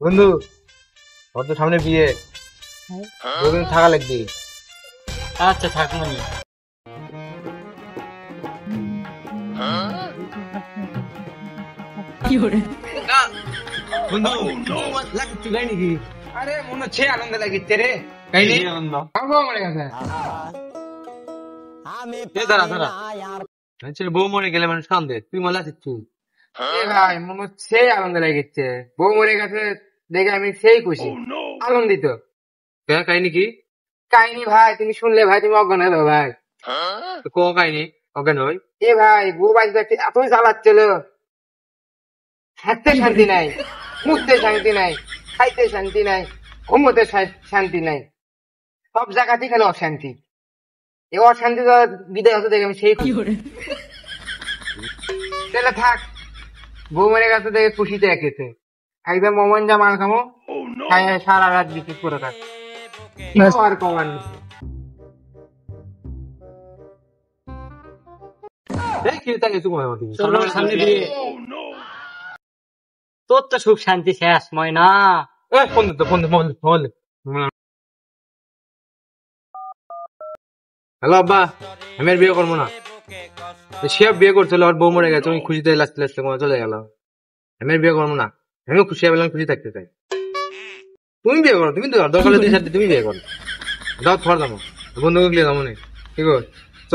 বন্ধু ওর তো সামনে বিয়ে, দুদিন থাকা লাগবে। আচ্ছা থাকমনি। বন্ধু লাগছে গাই নাকি? আরে মনে হচ্ছে আনন্দ লাগিচ্ছে রে। গাই নেই আনন্দ বউ মরে গেছে। দাঁড়া দাঁড়া, আচ্ছা বউ মরে গেলে মানুষ কান্দে, তুই মজা শিখছিস? ভাই মনে হচ্ছে আনন্দ লাগিচ্ছে, বউ মরে গেছে দেখে আমি সেই খুশি আনন্দিত। কাহিনী কি? কাহিনী ভাই তুমি শুনলে ভাই তুমি অজ্ঞান হয়ে যাবে ভাই। ক কাহিনী অজ্ঞান হই? এ ভাই বউ বাড়িতে এতই জ্বালাচ্ছিল, থাকতে শান্তি নাই, মুখতে শান্তি নাই, খাইতে শান্তি নাই, ঘুমোতে শান্তি নাই, সব জায়গাতেই খালি অশান্তি। এই অশান্তি বিদায় হতে দেখে আমি সেই খুশি। তাহলে থাক, বউ মেরে গেছে দেখে খুশিতে একেছে একদম মমন যা মাল খামো, খাই সারা রাত বিক্রি করে থাক আর কমান। সামনে দিয়ে তোর তো সুখ শান্তি শেষ ময়না। ফোন দিতে ফোন ফোন। হ্যালো আব্বা, আমি আর বিয়ে করবো না। সে বিয়ে করছিল, ওর বউ মরে গেছে, আমি খুশিতে লাস্তে লাস্তে চলে গেল। আমি আর বিয়ে করবো না, আমিও খুশি হলাম, খুশি থাকতে চাই। তুমি বিয়ে করো, তুমি তো দরকার হলে তুমি বিয়ে করো, যাও তোমার যাবো বন্ধুকে গিয়ে যাবো না, ঠিক আছে চ।